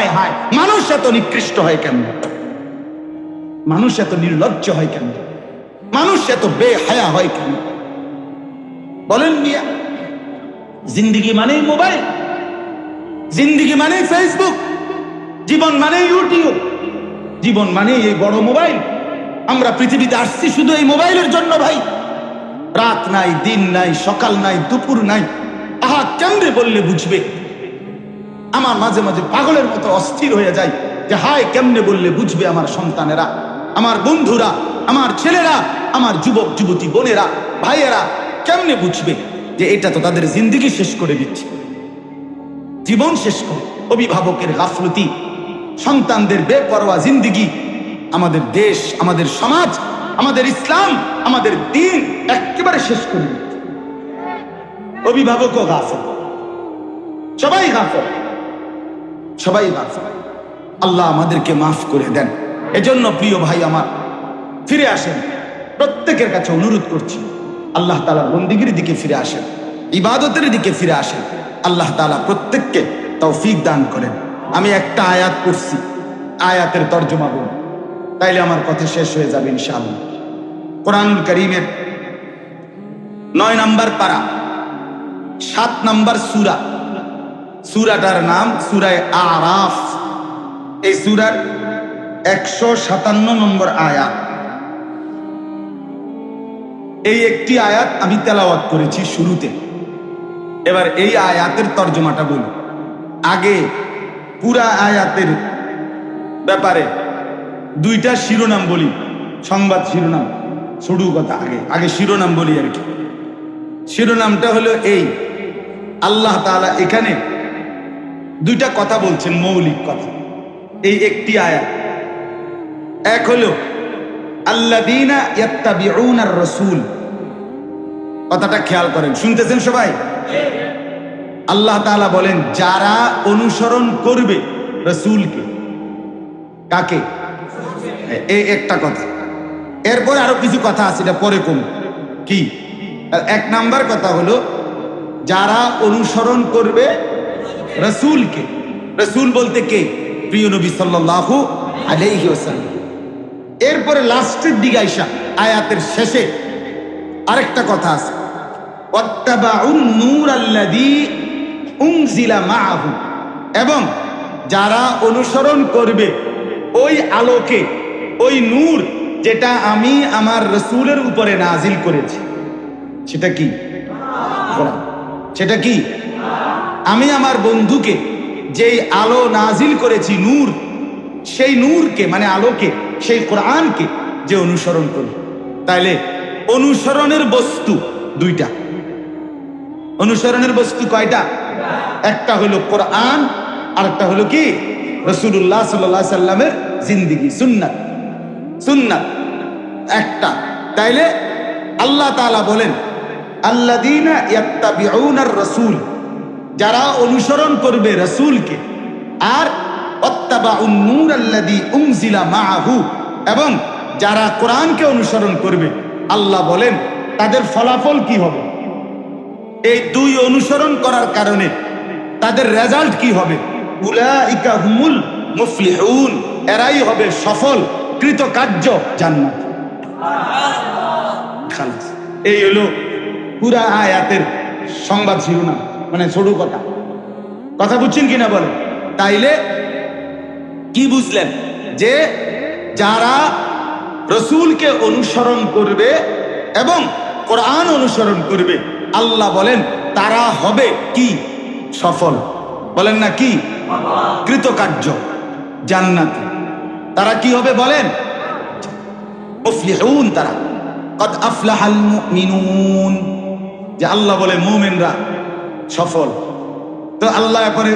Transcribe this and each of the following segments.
হায় হায়, মানুষ এত নিকৃষ্ট হয় কেন? মানুষ এত নির্লজ্জ হয় কেন? মানুষ এত বেহায়া হয় কেন? বলেন মিয়া, জিন্দিগি মানেই মোবাইল, জিন্দিগি মানেই ফেসবুক, জীবন মানেই ইউটিউব, জীবন মানেই এই বড় মোবাইল। আমরা পৃথিবীতে আসছি শুধু এই মোবাইলের জন্য ভাই। রাত নাই, দিন নাই, সকাল নাই, দুপুর নাই। আহা, কেমনে বললে বুঝবে? আমার মাঝে মাঝে পাগলের মতো অস্থির হয়ে যায় যে হায়, কেমনে বললে বুঝবে আমার সন্তানেরা, আমার বন্ধুরা, আমার ছেলেরা, আমার যুবক যুবতী বোনেরা, ভাইয়েরা কেমনে বুঝবে যে এটা তো তাদের জিন্দেগি শেষ করে দিচ্ছে, জীবন শেষ করে। অভিভাবকের গাফলতি, সন্তানদের বেপরোয়া জিন্দেগি আমাদের দেশ, আমাদের সমাজ, আমাদের ইসলাম, আমাদের দ্বীন একেবারে শেষ করে দিচ্ছে। অভিভাবকও গাফল, সবাই গাফল, সবাই গাফল। আল্লাহ আমাদেরকে মাফ করে দেন। এজন্য প্রিয় ভাই আমার, ফিরে আসেন। প্রত্যেকের কাছে অনুরোধ করছি, আল্লাহ তাআলার বন্দেগীর দিকে ফিরে আসেন, ইবাদতের দিকে ফিরে আসেন। আল্লাহ তাআলা প্রত্যেককে তৌফিক দান করেন। আমি একটা আয়াত পড়ছি, আয়াতের তর্জমা বলব, তাইলে আমার কথা শেষ হয়ে যাবে ইনশাআল্লাহ। কোরআনুল কারীমের 9 নম্বর পারা, 7 নম্বর সূরা। সূরাটার নাম সূরা আরাফ। এই সূরার 157 নম্বর আয়াত। এই একটি আয়াত আমি তেলাওয়াত করেছি শুরুতে। এবার এই আয়াতের তর্জমাটা বলি। আগে পুরা আয়াতের ব্যাপারে 2টা শিরোনাম বলি, সংবাদ শিরোনাম, শুরু কথা আগে শিরোনাম বলি আর কি। শিরোনামটা হলো এই, আল্লাহ তাআলা এখানে 2টা কথা বলছেন, মৌলিক কথা। এই একটি আয়াত, এক হলো আল্লাযীনা ইয়াত্তাবিউনার রাসূল। কথাটা খেয়াল করেন, শুনতেছেন সবাই? আল্লাহ তাআলা বলেন যারা অনুসরণ করবে রাসূলকে। কাকে? এই একটা কথা। এরপর আরো কিছু কথা আছে, এটা পরে কম। কি? 1 নাম্বার কথা হলো যারা অনুসরণ করবে রাসূলকে। রাসূল বলতে কে? প্রিয় নবী সাল্লাল্লাহু আলাইহি ওয়াসাল্লাম। এরপরে লাস্টের দিকে আইসা আয়াতের শেষে আরেকটা কথা আছে, ওয়াত্তাবাউন নূরাল্লাযী উনজিলা মাআহু। এবং যারা অনুসরণ করবে ওই আলোকে, ওই নূর যেটা আমি আমার রাসূলের উপরে নাজিল করেছি। সেটা কি? কোরআন। সেটা কি? আমি আমার বন্ধুকে যেই আলো নাজিল করেছি, নূর, সেই নূরকে মানে আলোকে, সেই কোরআনকে যে অনুসরণ করবে। তাইলে অনুসরণের বস্তু 2টা। অনুসরণের বস্তু কয়টা? একটা হলো কোরআন, আর একটা হলো কি? রাসূলুল্লাহ সাল্লাল্লাহু আলাইহি সাল্লামের জিন্দেগি, সুন্নাত। সুন্নাত একটা। তাইলে আল্লাহ তাআলা বলেন আল্লাযীনা ইয়াত্তাবিউনার রাসূল, যারা অনুসরণ করবে রাসূলকে, আর ওয়াত্তাবাউন নূরাল্লাযী উনজিলা মাআহু, এবং যারা কোরআনকে অনুসরণ করবে, আল্লাহ বলেন তাদের ফলাফল কি হবে? এই 2 অনুসরণ করার কারণে তাদের রেজাল্ট কি হবে? উলাইকা হুমুল মুফলিহুন, এরাই হবে সফল, কৃতকার্য, জান্নাত। খালাস। এই হলো পুরা আয়াতের সংবাদ শিরোনাম, মানে ছোট কথা। কথা বুঝছেন কিনা বলেন? তাইলে কি বুঝলেন? যে যারা রাসূলকে অনুসরণ করবে এবং কোরআন অনুসরণ করবে, আল্লাহ বলেন তারা হবে কি? সফল। বলেন না কি? কৃতকার্য, জান্নাতি। তারা কি হবে বলেন? মুফলিহুন। তারা কদ আফলাহাল মুমিনুন, যে আল্লাহ বলে মুমিনরা সফল। তো আল্লাহ পরে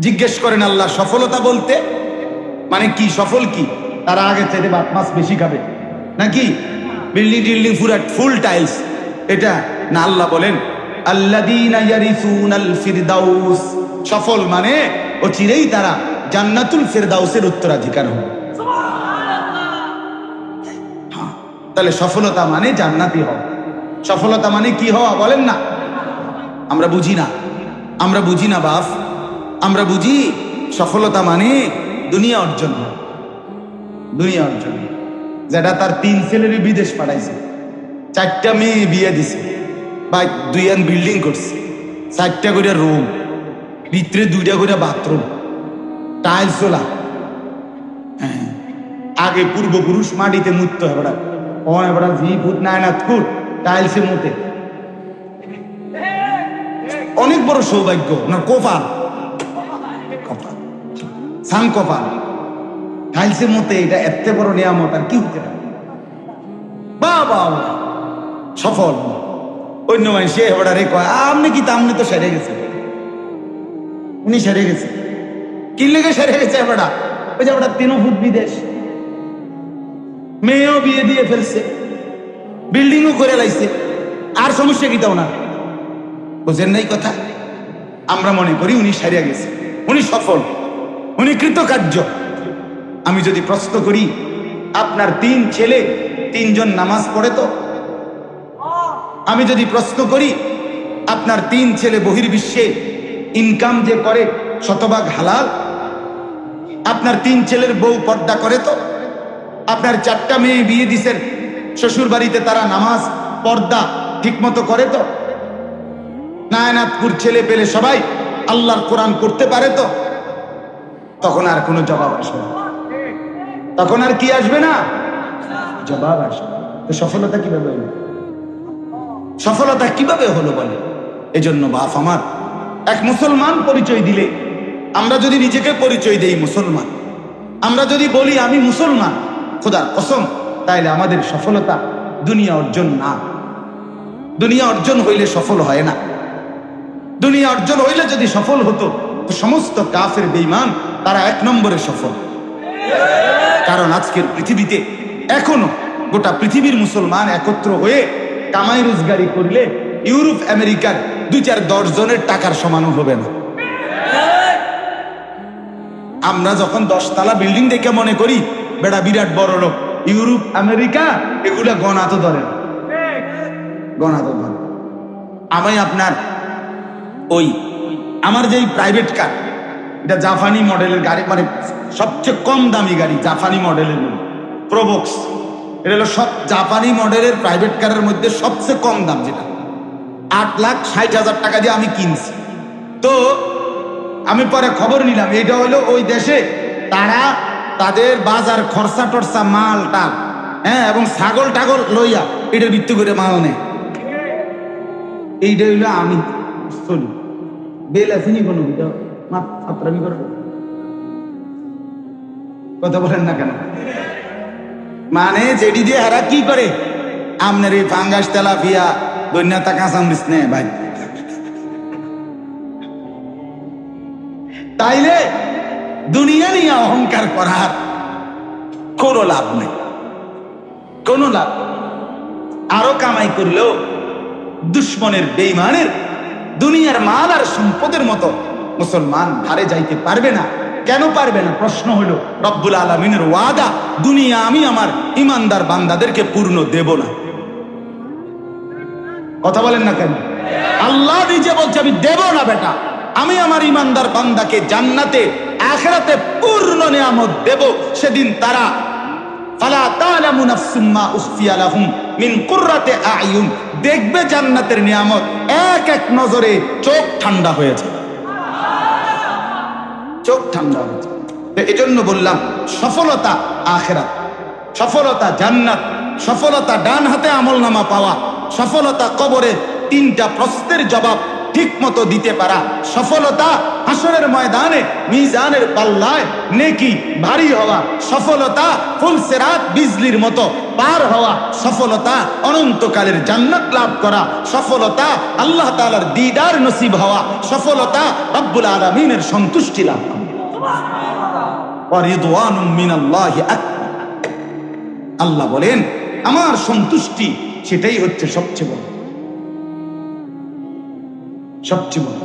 জিজ্ঞেস করেন, আল্লাহ সফলতা বলতে মানে কি? সফল কি? তারা আগে চাইতে ভাত মাছ বেশি খাবে নাকি? বিল্ডিং টিল্ডিং পুরা ফুল টাইলস, এটা না। আল্লাহ বলেন আল্লাযীনা ইয়ারিসুনাল ফিরদাউস, সফল মানে ও চিরেই তারা জান্নাতুল ফিরদাউসের উত্তরাধিকার হবে। তাহলে সফলতা মানে জান্নাতি হওয়া। সফলতা মানে কি হওয়া বলেন না? আমরা বুঝি না, আমরা বুঝি না বাপ। আমরা বুঝি সফলতা মানে দুনিয়া অর্জন, দুনিয়া অর্জন। যেটা তার 3 ছেলের বিদেশ পাঠাইছে, 4টা মেয়ে বিয়ে দিছে, বা 2 বিল্ডিং করছে, 4টা করে রুম, ভিতরে 2টা করে বাথরুম, টাইলস ওলা। হ্যাঁ, আগে পূর্বপুরুষ মাটিতে মুততো, এবার এবার জি ফুট নায়নাথ ফুট টাইলসে মুতে। অনেক বড় সৌভাগ্য না? কপাল, কপাল, সান কপাল, টাইলসে মতে। এটা এত বড় নিয়ামত আর কি হতে পারে? বাবা সফল। অন্য মানুষে এবার রে কয় আপনি কি তামনি তো সেরে গেছে, উনি সেরে গেছে। কি লেগে সেরে গেছে? এবারটা ওই যে 3 ফুট বিদেশ, মেয়েও বিয়ে দিয়ে ফেলছে, বিল্ডিংও করে লাইছে, আর সমস্যা কি তাও না? বুঝেন নাই কথা? আমরা মনে করি উনি সেরে গেছে, উনি সফল, উনি কৃতকার্য। আমি যদি প্রশ্ন করি, আপনার 3 ছেলে 3 জন নামাজ পড়ে তো? আমি যদি প্রশ্ন করি, আপনার 3 ছেলে বহির্বিশ্বে ইনকাম যে করে শতভাগ হালাল? আপনার 3 ছেলের বউ পর্দা করে তো? আপনার 4টা মেয়ে বিয়ে দিছেন, শ্বশুর বাড়িতে তারা নামাজ পর্দা ঠিক মতো করে তো? নায়নাথপুর ছেলে পেলে সবাই আল্লাহর কোরআন করতে পারে তো? তখন আর কোনো জবাব আসবে না। তখন আর কি আসবে না? জবাব আসবে। তো সফলতা কিভাবে হলো? সফলতা কিভাবে হলো বলে? এজন্য বাপ আমার, এক মুসলমান পরিচয় দিলে, আমরা যদি নিজেকে পরিচয় দেই মুসলমান, আমরা যদি বলি আমি মুসলমান, খোদার কসম, তাইলে আমাদের সফলতা দুনিয়া অর্জন না। দুনিয়া অর্জন হইলে সফল হয় না। দুনিয়া অর্জন হইলে যদি সফল হতো, তো সমস্ত কাফের বেঈমান তারা 1 নম্বরে সফল। কারণ আজকের পৃথিবীতে এখনো গোটা পৃথিবীর মুসলমান একত্র হয়ে কামাই রোজগারি করলে ইউরোপ আমেরিকার 2-4-10 জনের টাকার সমানও হবে না। আমরা যখন 10 তলা বিল্ডিং দেখে মনে করি বেটা বিরাট বড় লোক, ইউরোপ আমেরিকা এগুলা গণা তো ধরে, গণা তো ধরে। আমি আপনার ওই আমার যেই প্রাইভেট কার, এটা জাপানি মডেলের গাড়ি, মানে সবচেয়ে কম দামি গাড়ি জাপানি মডেলের মধ্যে, প্রোবক্স। এটা হলো সব জাপানি মডেলের প্রাইভেট কারের মধ্যে সবচেয়ে কম দাম, যেটা 8,60,000 টাকা দিয়ে আমি কিনছি। তো আমি পরে খবর নিলাম, এটা হলো ওই দেশে তারা তাদের বাজার খরচা টরচা মাল টাল, হ্যাঁ, এবং ছাগল টাগল লইয়া এটার ভিত্তি করে মাল নেয়। এইটা হইলো আমি চলি বেল আসেনি কোনো ছাত্রামি করে কথা বলেন না কেন? মানে যেটি দিয়ে হারা কি করে, আপনার এই ফাঙ্গাস তেলাপিয়া দৈন্যতা কাঁচামরিচ নেই ভাই। তাইলে দুনিয়া নিয়ে অহংকার করার কোনো লাভ নেই, কোনো লাভ। আরো কামাই করলেও দুশ্মনের বেঈমানের দুনিয়ার মাল আর সম্পদের মতো মুসলমান ধারে যাইতে পারবে না। কেন পারবে না? প্রশ্ন হলো, রব্বুল আলামিনের ওয়াদা, দুনিয়া আমি আমার ইমানদার বান্দাদেরকে পূর্ণ দেব না। কথা বলেন না কেন? আল্লাহ নিজে বলছে আমি দেব না বেটা, আমি আমার ইমানদার বান্দাকে জান্নাতে আখিরাতে পূর্ণ নিয়ামত দেব। সেদিন তারা ফালা তা'লামু নাফসুম মা উখফিয়া লাহুম মিন কুররাতি আ'য়ুন, দেখবে জান্নাতের নিয়ামত, এক নজরে চোখ ঠান্ডা হয়ে যায়, চোখ ঠান্ডা হয়ে যায়। এজন্য বললাম সফলতা আখিরাত, সফলতা জান্নাত, সফলতা ডান হাতে আমলনামা পাওয়া, সফলতা কবরে 3টা প্রশ্নের জবাব ঠিক মতো দিতে পারা, সফলতা হাসরের ময়দানে মিজানের পাল্লায় নেকি ভারী হওয়া, সফলতা ফুলসেরাত বিজলির মতো পার হওয়া, সফলতা অনন্তকালের জান্নাত লাভ করা, সফলতা আল্লাহ তাআলার দিদার নসিব হওয়া, সফলতা রব্বুল আলামিনের সন্তুষ্টি লাভ করা। ওয়া রিদওয়ানুম মিনাল্লাহি আকবার। আল্লাহ বলেন আমার সন্তুষ্টি সেটাই হচ্ছে সবচেয়ে বড়, সবচেয়ে বড়।